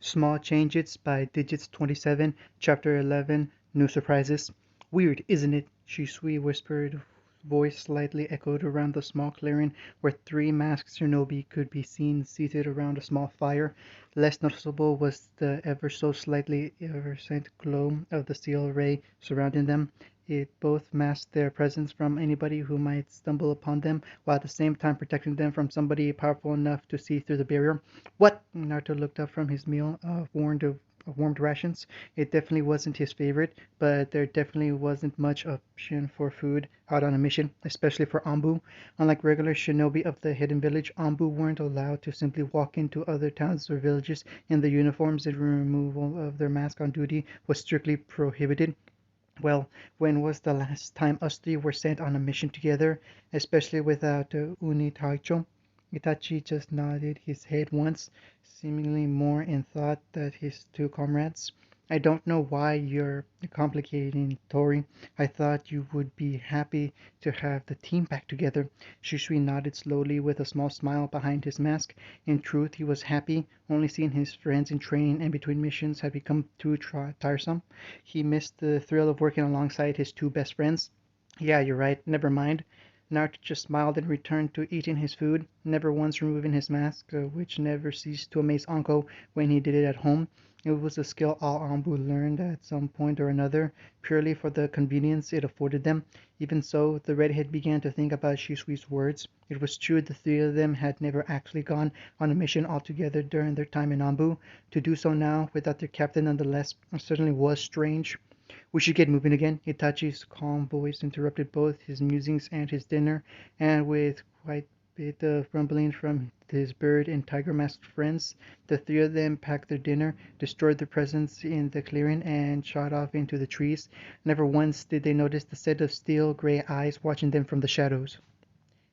Small Changes by Digits 27, Chapter 11, New Surprises. Weird, isn't it? Shisui whispered, voice slightly echoed around the small clearing where three masked shinobi could be seen seated around a small fire. Less noticeable was the ever so slightly iridescent glow of the steel ray surrounding them. It both masked their presence from anybody who might stumble upon them, while at the same time protecting them from somebody powerful enough to see through the barrier. What? Naruto looked up from his meal of warmed rations. It definitely wasn't his favorite, but there definitely wasn't much option for food out on a mission, especially for Anbu. Unlike regular shinobi of the hidden village, Anbu weren't allowed to simply walk into other towns or villages in their uniforms. The removal of their mask on duty was strictly prohibited. Well, when was the last time us three were sent on a mission together, especially without Unitaicho? Itachi just nodded his head once, seemingly more in thought than his two comrades. I don't know why you're complicating, Tori. I thought you would be happy to have the team back together. Shisui nodded slowly with a small smile behind his mask. In truth, he was happy. Only seeing his friends in training and between missions had become too tiresome. He missed the thrill of working alongside his two best friends. Yeah, you're right. Never mind. Naruto just smiled and returned to eating his food, never once removing his mask, which never ceased to amaze Anko when he did it at home. It was a skill all Anbu learned at some point or another, purely for the convenience it afforded them. Even so, the redhead began to think about Shisui's words. It was true the three of them had never actually gone on a mission altogether during their time in Anbu. To do so now, without their captain nonetheless, certainly was strange. We should get moving again. Itachi's calm voice interrupted both his musings and his dinner, and with quite a bit of grumbling from his bird and tiger masked friends, the three of them packed their dinner, destroyed their presence in the clearing, and shot off into the trees. Never once did they notice the set of steel gray eyes watching them from the shadows.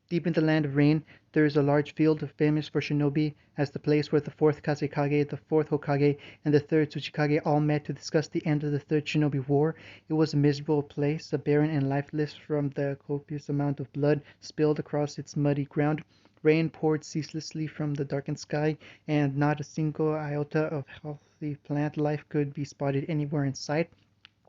Deep in the land of rain, there is a large field famous for shinobi as the place where the fourth Kazekage, the fourth Hokage, and the third Tsuchikage all met to discuss the end of the third shinobi war. It was a miserable place, barren and lifeless from the copious amount of blood spilled across its muddy ground. Rain poured ceaselessly from the darkened sky, and not a single iota of healthy plant life could be spotted anywhere in sight.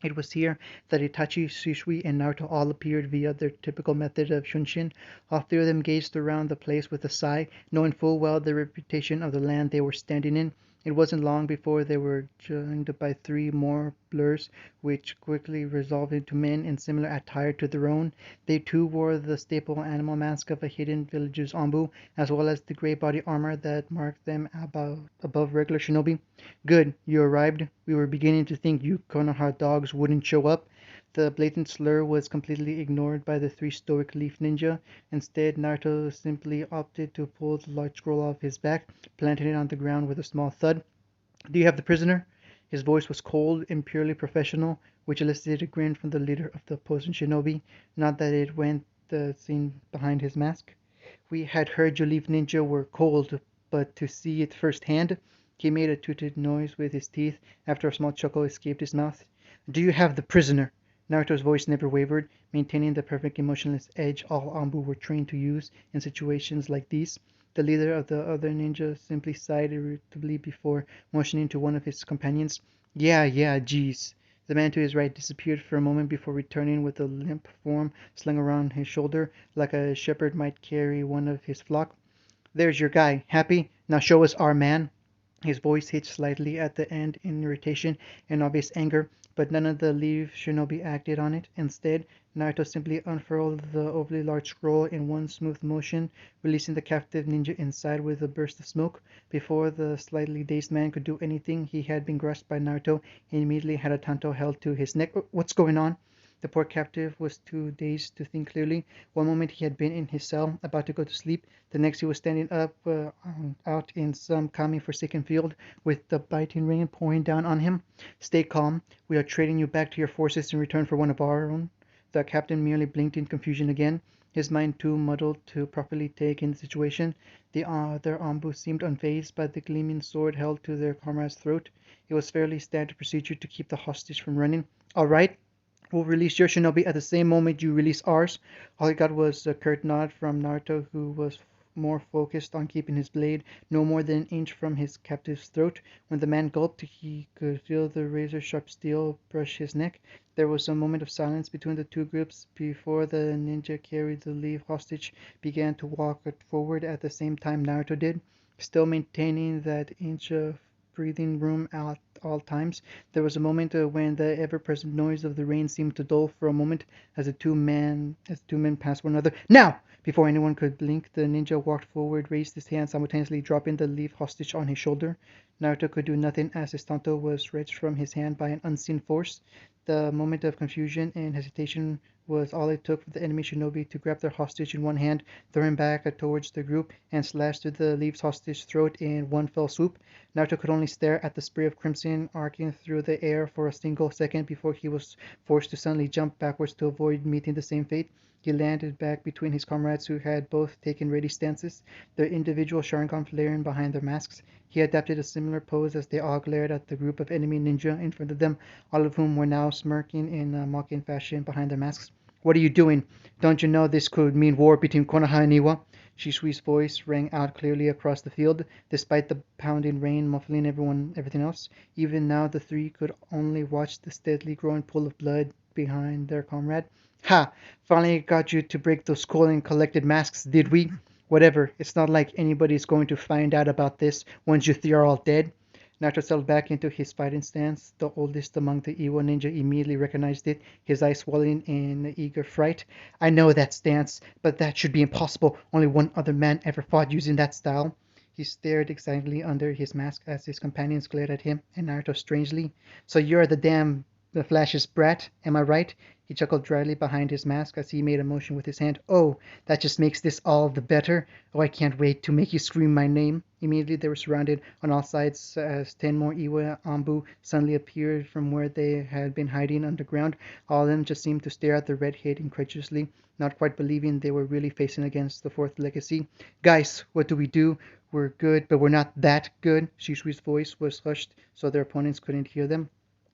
It was here that Itachi, Shisui, and Naruto all appeared via their typical method of shunshin. All three of them gazed around the place with a sigh, knowing full well the reputation of the land they were standing in. It wasn't long before they were joined by three more blurs, which quickly resolved into men in similar attire to their own. They too wore the staple animal mask of a hidden village's Anbu, as well as the gray body armor that marked them above regular shinobi. Good, you arrived. We were beginning to think you Konoha dogs wouldn't show up. The blatant slur was completely ignored by the three stoic leaf ninja. Instead, Naruto simply opted to pull the large scroll off his back, planting it on the ground with a small thud. Do you have the prisoner? His voice was cold and purely professional, which elicited a grin from the leader of the opposing shinobi. Not that it went the scene behind his mask. We had heard your leaf ninja were cold, but to see it firsthand. He made a tooted noise with his teeth after a small chuckle escaped his mouth. Do you have the prisoner? Naruto's voice never wavered, maintaining the perfect emotionless edge all Anbu were trained to use in situations like these. The leader of the other ninja simply sighed irritably before motioning to one of his companions. Yeah, geez. The man to his right disappeared for a moment before returning with a limp form slung around his shoulder, like a shepherd might carry one of his flock. There's your guy. Happy? Now show us our man. His voice hitched slightly at the end in irritation and obvious anger, but none of the leave shinobi acted on it. Instead, Naruto simply unfurled the overly large scroll in one smooth motion, releasing the captive ninja inside with a burst of smoke. Before the slightly dazed man could do anything, he had been grasped by Naruto and immediately had a tanto held to his neck. What's going on? The poor captive was too dazed to think clearly. One moment he had been in his cell, about to go to sleep. The next he was standing up out in some calming forsaken field, with the biting rain pouring down on him. Stay calm. We are trading you back to your forces in return for one of our own. The captain merely blinked in confusion again, his mind too muddled to properly take in the situation. The other Anbu seemed unfazed by the gleaming sword held to their comrade's throat. It was fairly standard procedure to keep the hostage from running. All right, we'll release your shinobi at the same moment you release ours. All he got was a curt nod from Naruto, who was more focused on keeping his blade no more than an inch from his captive's throat. When the man gulped, he could feel the razor-sharp steel brush his neck. There was a moment of silence between the two groups before the ninja carried the lead hostage began to walk forward at the same time Naruto did, still maintaining that inch of breathing room at all times. There was a moment when the ever-present noise of the rain seemed to dull for a moment as the two men passed one another. Now! Before anyone could blink, the ninja walked forward, raised his hand, simultaneously dropping the leaf hostage on his shoulder. Naruto could do nothing as his tanto was wrenched from his hand by an unseen force. The moment of confusion and hesitation was all it took for the enemy shinobi to grab their hostage in one hand, throw him back towards the group, and slash through the leaf's hostage throat in one fell swoop. Naruto could only stare at the spray of crimson arcing through the air for a single second before he was forced to suddenly jump backwards to avoid meeting the same fate. He landed back between his comrades who had both taken ready stances, their individual Sharingan flaring behind their masks. He adopted a similar pose as they all glared at the group of enemy ninja in front of them, all of whom were now smirking in a mocking fashion behind their masks. What are you doing? Don't you know this could mean war between Konoha and Iwa? Shishui's voice rang out clearly across the field, despite the pounding rain muffling everything else. Even now the three could only watch the steadily growing pool of blood behind their comrade. Ha! Finally got you to break those cold and collected masks, did we? Whatever, it's not like anybody's going to find out about this once you three are all dead. Naruto settled back into his fighting stance. The oldest among the Iwo ninja immediately recognized it, his eyes swelling in eager fright. I know that stance, but that should be impossible. Only one other man ever fought using that style. He stared excitedly under his mask as his companions glared at him and Naruto strangely. So you're the Flash's brat, am I right? He chuckled dryly behind his mask as he made a motion with his hand. Oh, that just makes this all the better. Oh, I can't wait to make you scream my name. Immediately they were surrounded on all sides as 10 more Iwa Ambu suddenly appeared from where they had been hiding underground. All of them just seemed to stare at the redhead incredulously, not quite believing they were really facing against the fourth legacy. Guys, what do we do? We're good, but we're not that good. Shishui's voice was hushed so their opponents couldn't hear them.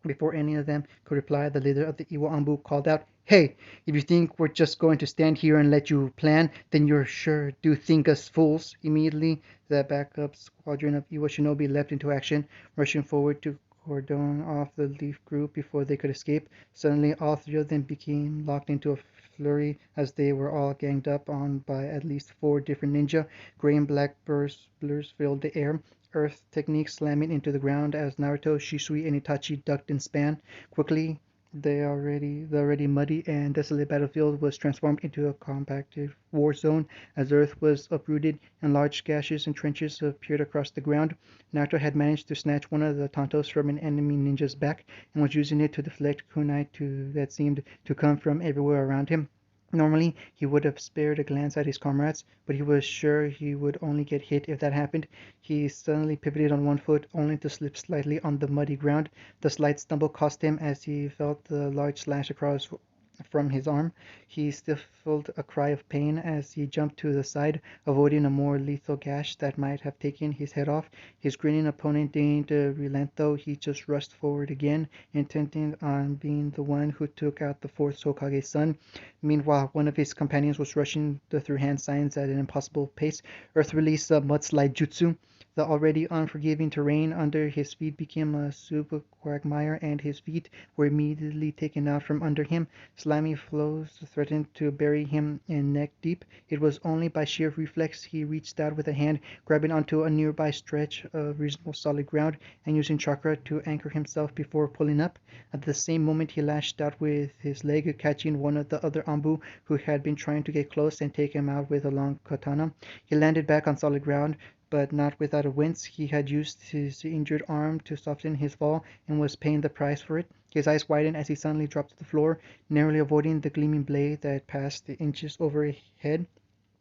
Before any of them could reply, the leader of the Iwo Ambu called out, Hey, if you think we're just going to stand here and let you plan, then you sure do think us fools. Immediately, the backup squadron of Iwo Shinobi leapt into action, rushing forward to cordon off the Leaf group before they could escape. Suddenly, all three of them became locked into a flurry as they were all ganged up on by at least four different ninja. Gray and black blurs filled the air, earth techniques slamming into the ground as Naruto, Shisui, and Itachi ducked and span. Quickly, the already muddy and desolate battlefield was transformed into a compacted war zone as earth was uprooted and large gashes and trenches appeared across the ground. Naruto had managed to snatch one of the tantos from an enemy ninja's back and was using it to deflect kunai that seemed to come from everywhere around him. Normally, he would have spared a glance at his comrades, but he was sure he would only get hit if that happened. He suddenly pivoted on one foot, only to slip slightly on the muddy ground. The slight stumble cost him as he felt the large slash across from his arm. He stifled a cry of pain as he jumped to the side, avoiding a more lethal gash that might have taken his head off. His grinning opponent didn't relent though. He just rushed forward again, intending on being the one who took out the fourth Hokage's son. Meanwhile, one of his companions was rushing the through-hand signs at an impossible pace. Earth released a mudslide jutsu. The already unforgiving terrain under his feet became a soup of quagmire, and his feet were immediately taken out from under him. Slimy flows threatened to bury him in neck deep. It was only by sheer reflex he reached out with a hand, grabbing onto a nearby stretch of reasonable solid ground, and using chakra to anchor himself before pulling up. At the same moment he lashed out with his leg, catching one of the other Ambu who had been trying to get close and take him out with a long katana. He landed back on solid ground, but not without a wince. He had used his injured arm to soften his fall and was paying the price for it. His eyes widened as he suddenly dropped to the floor, narrowly avoiding the gleaming blade that passed inches overhead.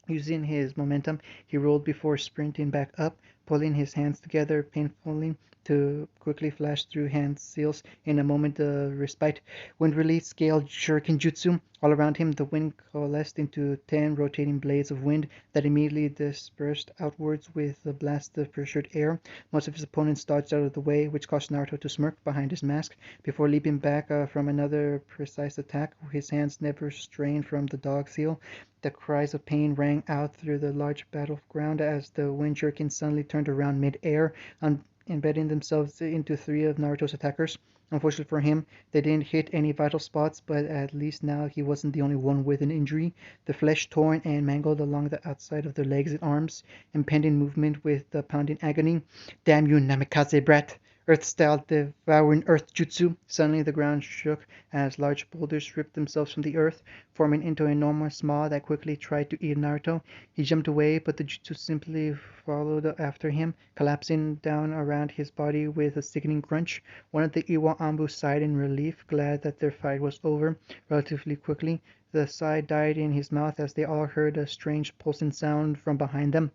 Using his momentum, he rolled before sprinting back up, pulling his hands together painfully to quickly flash through hand seals in a moment of respite. Wind release scaled shuriken jutsu. All around him, the wind coalesced into 10 rotating blades of wind that immediately dispersed outwards with a blast of pressured air. Most of his opponents dodged out of the way, which caused Naruto to smirk behind his mask before leaping back from another precise attack. His hands never strained from the dog seal. The cries of pain rang out through the large battleground as the wind shuriken suddenly turned around mid-air, embedding themselves into three of Naruto's attackers. Unfortunately for him, they didn't hit any vital spots, but at least now he wasn't the only one with an injury. The flesh torn and mangled along the outside of their legs and arms, impending movement with the pounding agony. Damn you, Namikaze brat! Earth-style devouring earth jutsu. Suddenly the ground shook as large boulders ripped themselves from the earth, forming into an enormous maw that quickly tried to eat Naruto. He jumped away, but the jutsu simply followed after him, collapsing down around his body with a sickening crunch. One of the Iwa Ambu sighed in relief, glad that their fight was over relatively quickly. The sigh died in his mouth as they all heard a strange pulsing sound from behind them.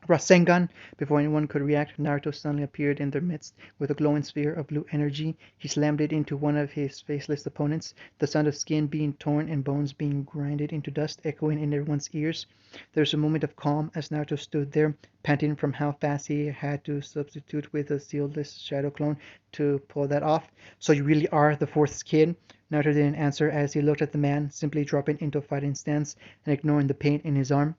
Rasengan! Before anyone could react, Naruto suddenly appeared in their midst with a glowing sphere of blue energy. He slammed it into one of his faceless opponents, the sound of skin being torn and bones being grinded into dust echoing in everyone's ears. There was a moment of calm as Naruto stood there, panting from how fast he had to substitute with a sealess shadow clone to pull that off. So you really are the fourth kid? Naruto didn't answer as he looked at the man, simply dropping into a fighting stance and ignoring the pain in his arm.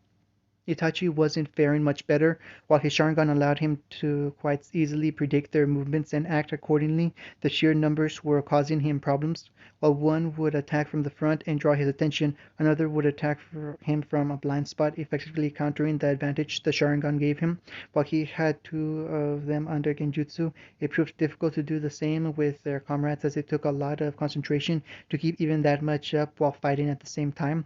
Itachi wasn't faring much better. While his Sharingan allowed him to quite easily predict their movements and act accordingly, the sheer numbers were causing him problems. While one would attack from the front and draw his attention, another would attack him from a blind spot, effectively countering the advantage the Sharingan gave him. While he had two of them under Genjutsu, it proved difficult to do the same with their comrades as it took a lot of concentration to keep even that much up while fighting at the same time.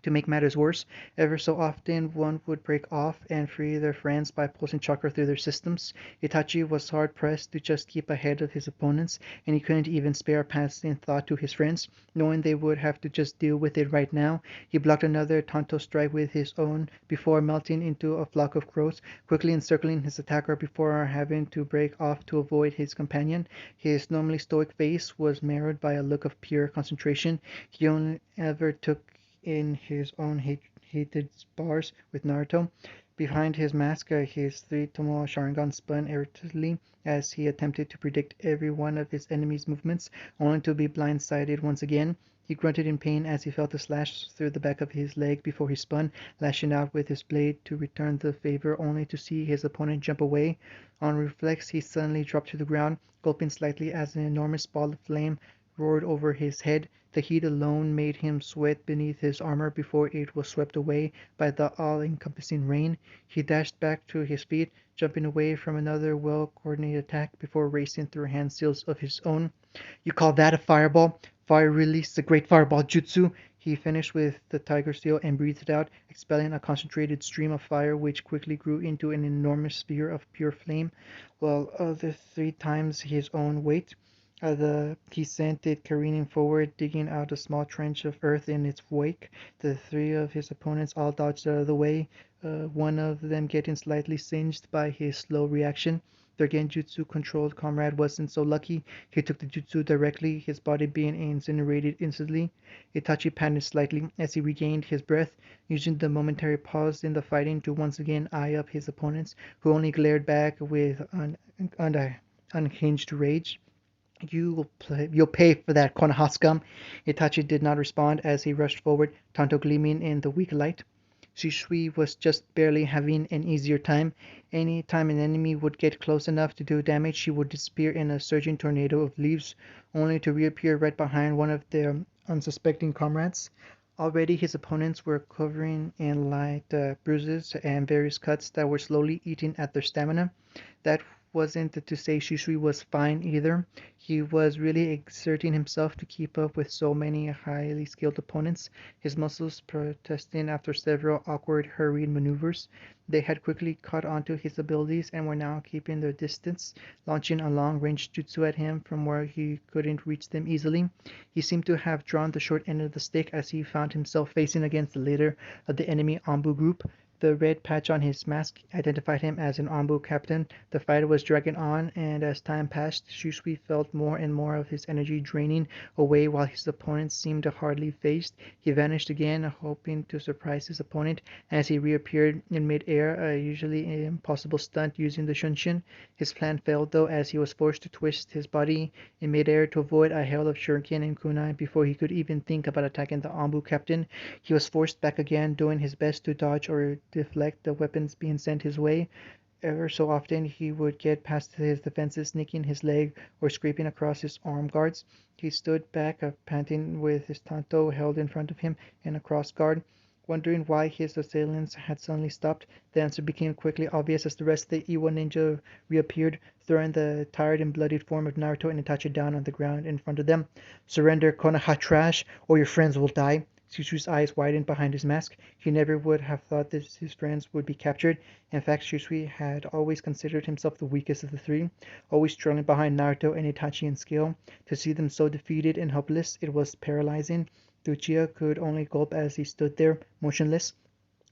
To make matters worse, ever so often one would break off and free their friends by pulsing chakra through their systems. Itachi was hard pressed to just keep ahead of his opponents, and he couldn't even spare a passing thought to his friends, knowing they would have to just deal with it right now. He blocked another Tanto strike with his own before melting into a flock of crows, quickly encircling his attacker before having to break off to avoid his companion. His normally stoic face was marred by a look of pure concentration. He only ever took in his own hated spars with Naruto. Behind his mask, his three Tomoe Sharingan spun irritably as he attempted to predict every one of his enemy's movements, only to be blindsided once again. He grunted in pain as he felt a slash through the back of his leg before he spun, lashing out with his blade to return the favor only to see his opponent jump away. On reflex, he suddenly dropped to the ground, gulping slightly as an enormous ball of flame roared over his head. The heat alone made him sweat beneath his armor before it was swept away by the all-encompassing rain. He dashed back to his feet, jumping away from another well-coordinated attack before racing through hand seals of his own. You call that a fireball? Fire release the great fireball jutsu. He finished with the tiger seal and breathed it out, expelling a concentrated stream of fire which quickly grew into an enormous sphere of pure flame, while other three times his own weight. He sent it careening forward, digging out a small trench of earth in its wake. The three of his opponents all dodged out of the way, one of them getting slightly singed by his slow reaction. Their Genjutsu-controlled comrade wasn't so lucky. He took the jutsu directly, his body being incinerated instantly. Itachi panicked slightly as he regained his breath, using the momentary pause in the fighting to once again eye up his opponents, who only glared back with unhinged rage. You'll pay for that, Konoha scum! Itachi did not respond as he rushed forward, Tanto gleaming in the weak light. Shisui was just barely having an easier time. Any time an enemy would get close enough to do damage, she would disappear in a surging tornado of leaves, only to reappear right behind one of their unsuspecting comrades. Already his opponents were covering in light bruises and various cuts that were slowly eating at their stamina. That wasn't to say Shisui was fine either. He was really exerting himself to keep up with so many highly skilled opponents, his muscles protesting after several awkward, hurried maneuvers. They had quickly caught onto his abilities and were now keeping their distance, launching a long-range jutsu at him from where he couldn't reach them easily. He seemed to have drawn the short end of the stick as he found himself facing against the leader of the enemy Ambu group. The red patch on his mask identified him as an Anbu captain. The fight was dragging on, and as time passed, Shusui felt more and more of his energy draining away while his opponent seemed hardly phased. He vanished again, hoping to surprise his opponent as he reappeared in mid-air, a usually impossible stunt using the Shunshin. His plan failed though, as he was forced to twist his body in mid-air to avoid a hail of shuriken and kunai before he could even think about attacking the Anbu captain. He was forced back again, doing his best to dodge or deflect the weapons being sent his way. Ever so often he would get past his defenses, nicking his leg or scraping across his arm guards. He stood back, panting, with his tanto held in front of him in a cross guard. Wondering why his assailants had suddenly stopped, the answer became quickly obvious as the rest of the Iwa ninja reappeared, throwing the tired and bloodied form of Naruto and Itachi down on the ground in front of them. "Surrender, Konoha trash, or your friends will die." Shusui's eyes widened behind his mask. He never would have thought that his friends would be captured. In fact, Shusui had always considered himself the weakest of the three, always trailing behind Naruto and Itachi in skill. To see them so defeated and helpless, it was paralyzing. Uchiha could only gulp as he stood there, motionless.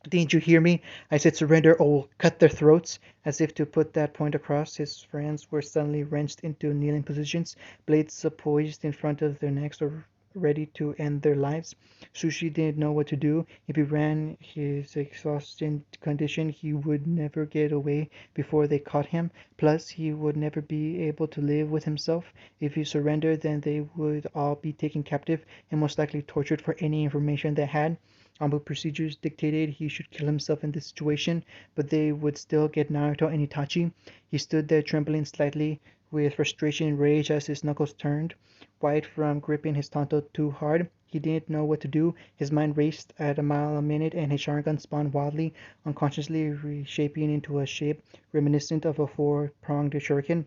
"Didn't you hear me? I said surrender or we'll cut their throats." As if to put that point across, his friends were suddenly wrenched into kneeling positions, blades poised in front of their necks or ready to end their lives. Sushi didn't know what to do. If he ran his exhausted condition, he would never get away before they caught him. Plus, he would never be able to live with himself. If he surrendered, then they would all be taken captive and most likely tortured for any information they had. Ambu procedures dictated he should kill himself in this situation, but they would still get Naruto and Itachi. He stood there trembling slightly with frustration and rage as his knuckles turned white from gripping his tanto too hard. He didn't know what to do. His mind raced at a mile a minute and his Sharingan spun wildly, unconsciously reshaping into a shape reminiscent of a four-pronged shuriken.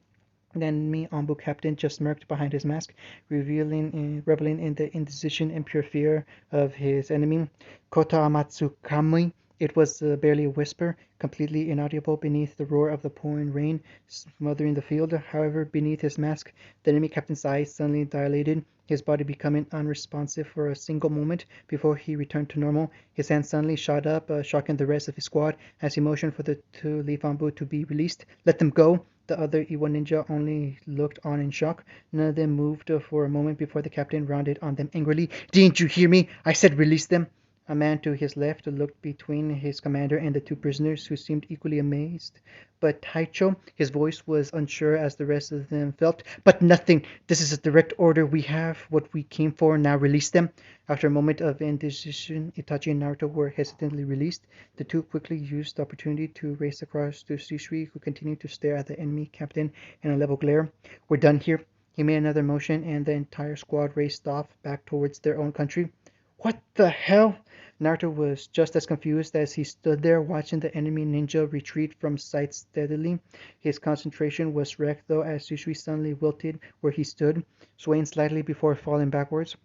The enemy Anbu captain just smirked behind his mask, reveling in the indecision and pure fear of his enemy. "Kota Amatsu Kamui." It was barely a whisper, completely inaudible beneath the roar of the pouring rain smothering the field. However, beneath his mask, the enemy captain's eyes suddenly dilated, his body becoming unresponsive for a single moment before he returned to normal. His hand suddenly shot up, shocking the rest of his squad as he motioned for the two Leaf Anbu to be released. "Let them go!" The other Iwa ninja only looked on in shock. None of them moved for a moment before the captain rounded on them angrily. "Didn't you hear me? I said release them!" A man to his left looked between his commander and the two prisoners, who seemed equally amazed. But Taicho, his voice was unsure as the rest of them felt. "But nothing! This is a direct order. We have what we came for. Now release them." After a moment of indecision, Itachi and Naruto were hesitantly released. The two quickly used the opportunity to race across to Shisui, who continued to stare at the enemy captain in a level glare. "We're done here." He made another motion, and the entire squad raced off back towards their own country. "What the hell?" Naruto was just as confused as he stood there watching the enemy ninja retreat from sight steadily. His concentration was wrecked though as Shisui suddenly wilted where he stood, swaying slightly before falling backwards.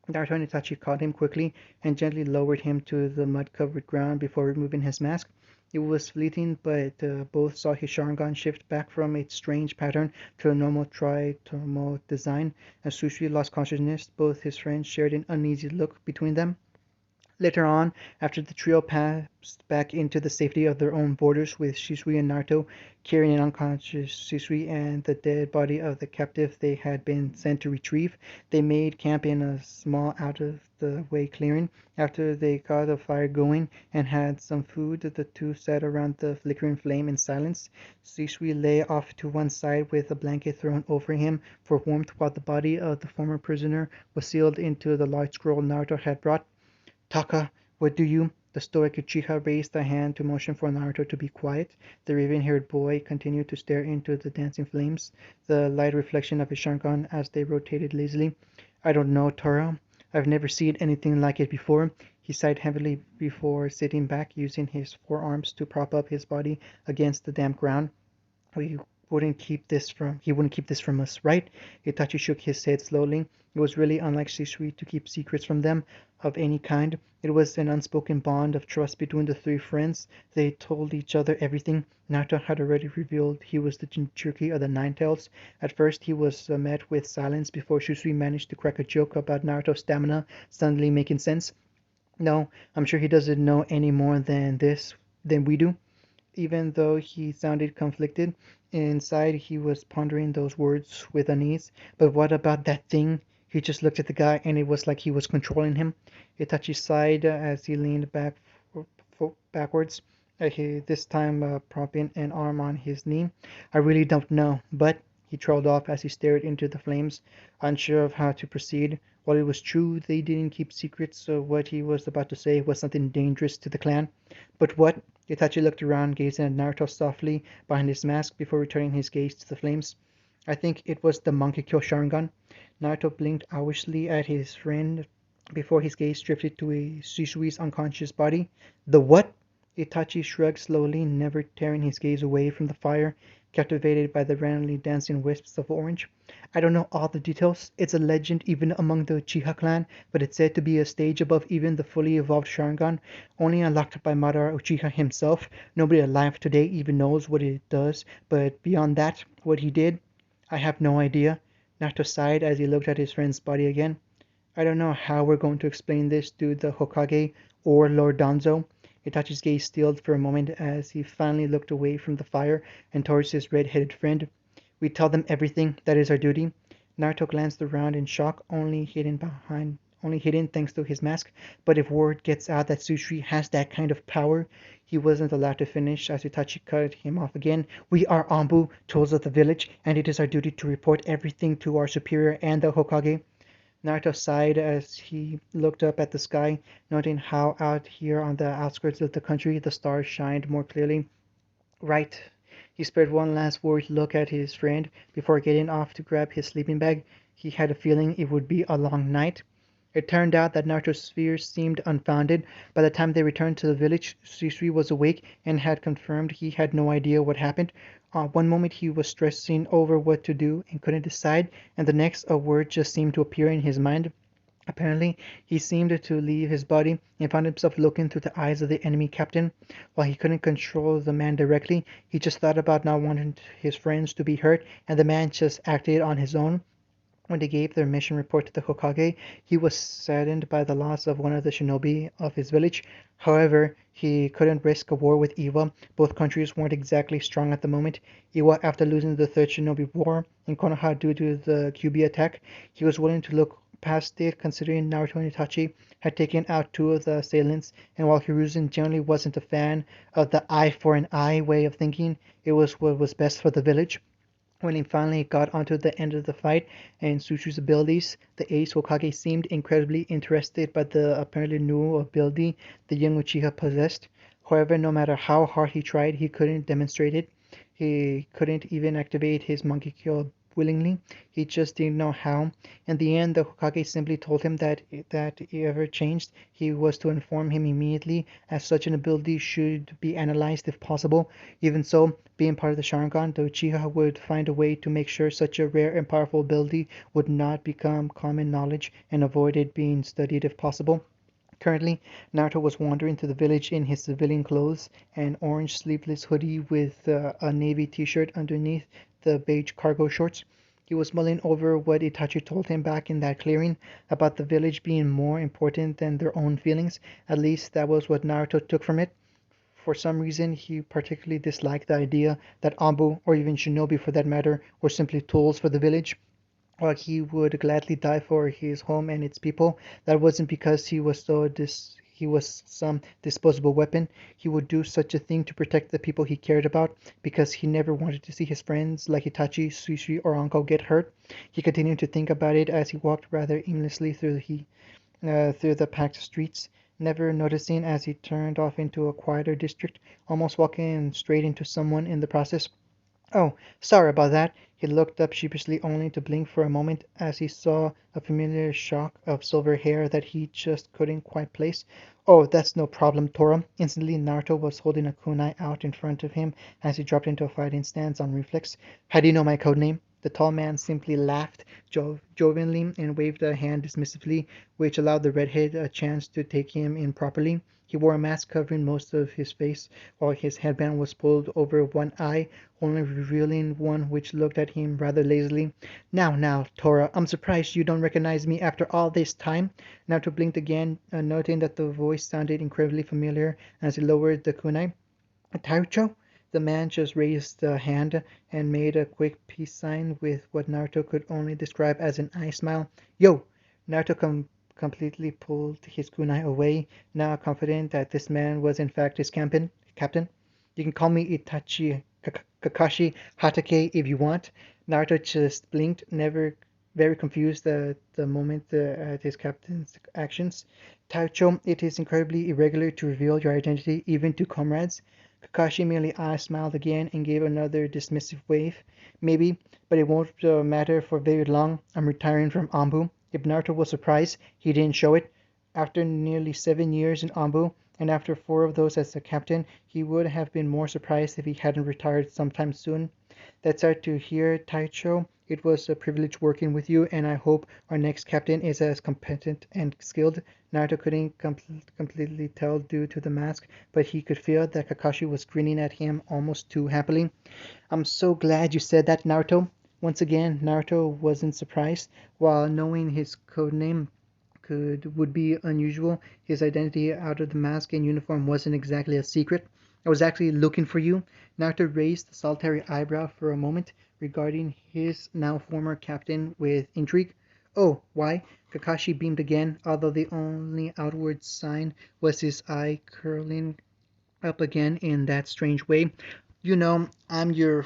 Naruto and Itachi caught him quickly and gently lowered him to the mud-covered ground before removing his mask. It was fleeting, but both saw his Sharingan shift back from its strange pattern to a normal Tritomo design. As Sushi lost consciousness, both his friends shared an uneasy look between them. Later on, after the trio passed back into the safety of their own borders with Shisui and Naruto carrying an unconscious Shisui and the dead body of the captive they had been sent to retrieve, they made camp in a small out-of-the-way clearing. After they got a fire going and had some food, the two sat around the flickering flame in silence. Shisui lay off to one side with a blanket thrown over him for warmth while the body of the former prisoner was sealed into the large scroll Naruto had brought. "Taka, what do you—" The stoic Uchiha raised a hand to motion for Naruto to be quiet. The raven-haired boy continued to stare into the dancing flames, the light reflection of his Sharingan as they rotated lazily. "I don't know, Tora. I've never seen anything like it before." He sighed heavily before sitting back, using his forearms to prop up his body against the damp ground. "We he wouldn't keep this from us, right?" Itachi shook his head slowly. It was really unlike Shisui to keep secrets from them, of any kind. It was an unspoken bond of trust between the three friends. They told each other everything. Naruto had already revealed he was the Jinchuriki of the Nine Tails. At first he was met with silence before Shisui managed to crack a joke about Naruto's stamina suddenly making sense. "No, I'm sure he doesn't know any more than this. than we do. Even though he sounded conflicted, inside he was pondering those words with unease. But what about that thing? He just looked at the guy, and it was like he was controlling him. Itachi sighed as he leaned backwards, this time propping an arm on his knee. I really don't know, but he trailed off as he stared into the flames, unsure of how to proceed. While it was true they didn't keep secrets, so what he was about to say was something dangerous to the clan. But what? Itachi looked around, gazing at Naruto softly behind his mask before returning his gaze to the flames. I think it was the monkey kill Sharingan. Naruto blinked owlishly at his friend before his gaze drifted to Shishui's unconscious body. The what? Itachi shrugged slowly, never tearing his gaze away from the fire, captivated by the randomly dancing wisps of orange. I don't know all the details. It's a legend even among the Uchiha clan, but it's said to be a stage above even the fully evolved Sharingan, only unlocked by Madara Uchiha himself. Nobody alive today even knows what it does, but beyond that, what he did, I have no idea. Naruto sighed as he looked at his friend's body again. I don't know how we're going to explain this to the Hokage or Lord Danzo. Itachi's gaze stilled for a moment as he finally looked away from the fire and towards his red-headed friend. We tell them everything, that is our duty. Naruto glanced around in shock, only hidden thanks to his mask. But if word gets out that Susui has that kind of power, he wasn't allowed to finish as Itachi cut him off again. We are Anbu, tools of the village, and it is our duty to report everything to our superior and the Hokage. Naruto sighed as he looked up at the sky, noting how out here on the outskirts of the country the stars shined more clearly. Right. He spared one last worried look at his friend before getting off to grab his sleeping bag. He had a feeling it would be a long night. It turned out that Naruto's fears seemed unfounded. By the time they returned to the village, Shisui was awake and had confirmed he had no idea what happened. One moment he was stressing over what to do and couldn't decide, and the next a word just seemed to appear in his mind. Apparently, he seemed to leave his body and found himself looking through the eyes of the enemy captain. While he couldn't control the man directly, he just thought about not wanting his friends to be hurt, and the man just acted on his own. When they gave their mission report to the Hokage, he was saddened by the loss of one of the shinobi of his village. However, he couldn't risk a war with Iwa. Both countries weren't exactly strong at the moment. Iwa after losing the Third Shinobi War, and Konoha due to the Kyuubi attack. He was willing to look past it considering Naruto and Itachi had taken out two of the assailants, and while Hiruzen generally wasn't a fan of the eye for an eye way of thinking, it was what was best for the village. When he finally got onto the end of the fight and Suchu's abilities, the ace Hokage seemed incredibly interested by the apparently new ability the young Uchiha possessed. However, no matter how hard he tried, he couldn't demonstrate it. He couldn't even activate his monkey kill willingly. He just didn't know how. In the end, the Hokage simply told him that if he ever changed, he was to inform him immediately, as such an ability should be analyzed if possible. Even so, being part of the Sharingan, the Uchiha would find a way to make sure such a rare and powerful ability would not become common knowledge and avoid it being studied if possible. Currently, Naruto was wandering through the village in his civilian clothes, an orange sleeveless hoodie with a navy t-shirt underneath the beige cargo shorts. He was mulling over what Itachi told him back in that clearing about the village being more important than their own feelings. At least that was what Naruto took from it. For some reason, he particularly disliked the idea that Anbu, or even Shinobi for that matter, were simply tools for the village. While he would gladly die for his home and its people, that wasn't because he was some disposable weapon. He would do such a thing to protect the people he cared about, because he never wanted to see his friends like Itachi, Sushi, or Anko get hurt. He continued to think about it as he walked rather aimlessly through the packed streets, never noticing as he turned off into a quieter district, almost walking straight into someone in the process. Oh, sorry about that. He looked up sheepishly only to blink for a moment as he saw a familiar shock of silver hair that he just couldn't quite place. Oh, that's no problem, Tora. Instantly, Naruto was holding a kunai out in front of him as he dropped into a fighting stance on reflex. How do you know my code name? The tall man simply laughed jovially and waved a hand dismissively, which allowed the redhead a chance to take him in properly. He wore a mask covering most of his face, while his headband was pulled over one eye, only revealing one which looked at him rather lazily. Now, Tora, I'm surprised you don't recognize me after all this time. Naruto blinked again, noting that the voice sounded incredibly familiar as he lowered the kunai. Taicho? The man just raised a hand and made a quick peace sign with what Naruto could only describe as an eye smile. Yo! Naruto completely pulled his kunai away, now confident that this man was in fact his captain. You can call me Itachi Kakashi Hatake if you want. Naruto just blinked, never very confused at the moment at his captain's actions. Taicho, it is incredibly irregular to reveal your identity even to comrades. Kakashi merely smiled again and gave another dismissive wave. Maybe, but it won't matter for very long. I'm retiring from Ambu. If Naruto was surprised, he didn't show it. After nearly 7 years in Ambu, and after 4 of those as a captain, he would have been more surprised if he hadn't retired sometime soon. That's hard to hear, Taicho. It was a privilege working with you, and I hope our next captain is as competent and skilled. Naruto couldn't completely tell due to the mask, but he could feel that Kakashi was grinning at him almost too happily. I'm so glad you said that, Naruto. Once again, Naruto wasn't surprised. While knowing his codename would be unusual, his identity out of the mask and uniform wasn't exactly a secret. I was actually looking for you. Naruto raised a solitary eyebrow for a moment, regarding his now former captain with intrigue. Oh, why? Kakashi beamed again, although the only outward sign was his eye curling up again in that strange way. You know, I'm your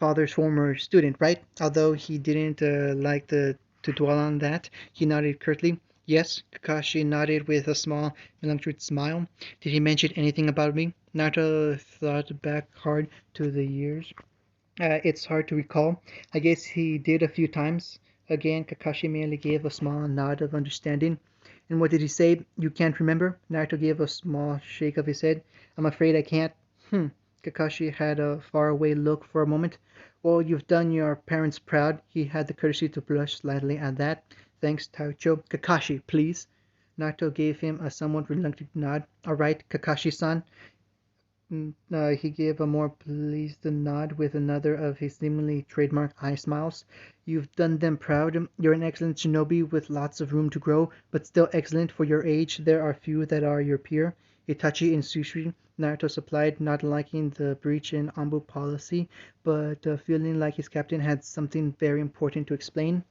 father's former student, right? Although he didn't like to dwell on that, he nodded curtly. Yes, Kakashi nodded with a small, melancholy smile. Did he mention anything about me? Naruto thought back hard to the years. It's hard to recall. I guess he did a few times. Again, Kakashi merely gave a small nod of understanding. And what did he say? You can't remember? Naruto gave a small shake of his head. I'm afraid I can't. Hmm. Kakashi had a faraway look for a moment. Well, you've done your parents proud. He had the courtesy to blush slightly at that. Thanks, Taicho. Kakashi, please. Naruto gave him a somewhat reluctant nod. All right, Kakashi-san. He gave a more pleased nod with another of his seemingly trademark eye smiles. You've done them proud. You're an excellent shinobi with lots of room to grow, but still excellent for your age. There are few that are your peer. Itachi and Sushi, Naruto supplied, not liking the breach in Ambu policy, but feeling like his captain had something very important to explain.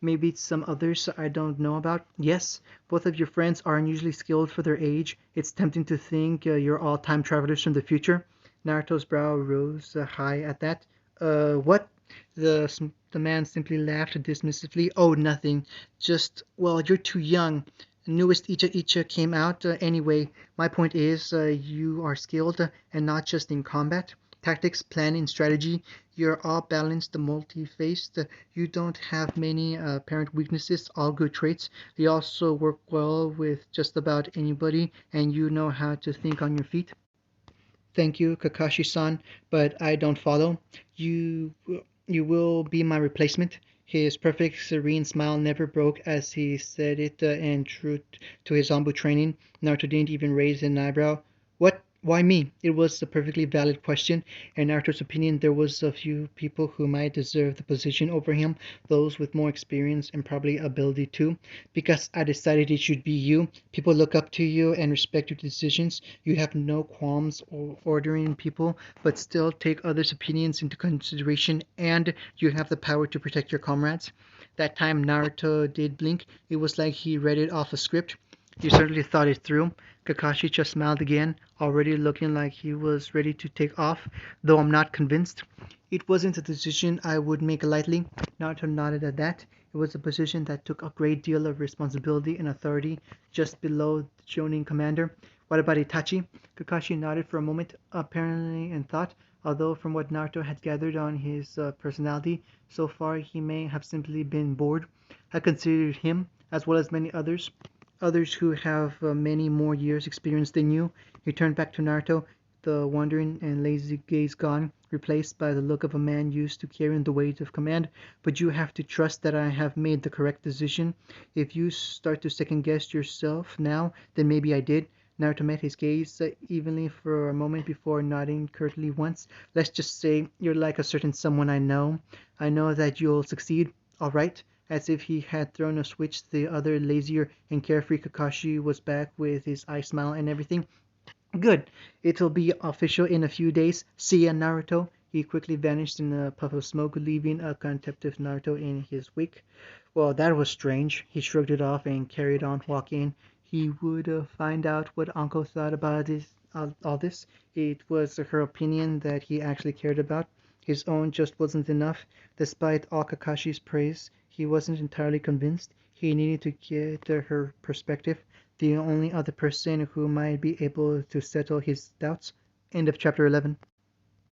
Maybe some others I don't know about. Yes, both of your friends are unusually skilled for their age. It's tempting to think you're all time travelers from the future. Naruto's brow rose high at that. What? The man simply laughed dismissively. Oh, nothing. Just, well, you're too young. Newest Icha Icha came out. Anyway, my point is, you are skilled, and not just in combat. Tactics, planning, strategy, you're all balanced, multi-faced. You don't have many apparent weaknesses, all good traits. You also work well with just about anybody, and you know how to think on your feet. Thank you, Kakashi-san, but I don't follow. You you will be my replacement. His perfect serene smile never broke as he said it, and true to his Zanbu training, Naruto didn't even raise an eyebrow. What? Why me? It was a perfectly valid question. In Naruto's opinion, there was a few people who might deserve the position over him, those with more experience and probably ability too. Because I decided it should be you. People look up to you and respect your decisions. You have no qualms ordering people, but still take others' opinions into consideration, and you have the power to protect your comrades. That time Naruto did blink. It was like he read it off a script. You certainly thought it through. Kakashi just smiled again, already looking like he was ready to take off, though I'm not convinced. It wasn't a decision I would make lightly. Naruto nodded at that. It was a position that took a great deal of responsibility and authority, just below the Jonin commander. What about Itachi? Kakashi nodded for a moment, apparently in thought, although from what Naruto had gathered on his personality, so far he may have simply been bored. I considered him, as well as many others who have many more years experience than you. He turned back to Naruto, the wandering and lazy gaze gone, replaced by the look of a man used to carrying the weight of command. But you have to trust that I have made the correct decision. If you start to second guess yourself now, then maybe I did. Naruto met his gaze evenly for a moment before nodding curtly once. Let's just say you're like a certain someone I know. I know that you'll succeed. All right. As if he had thrown a switch, the other lazier and carefree Kakashi was back with his eye smile and everything. Good. It'll be official in a few days. See ya, Naruto. He quickly vanished in a puff of smoke, leaving a contemplative Naruto in his wake. Well, that was strange. He shrugged it off and carried on walking. He would find out what Uncle thought about all this. It was her opinion that he actually cared about. His own just wasn't enough. Despite all Kakashi's praise, he wasn't entirely convinced. He needed to get her perspective, the only other person who might be able to settle his doubts. End of chapter 11.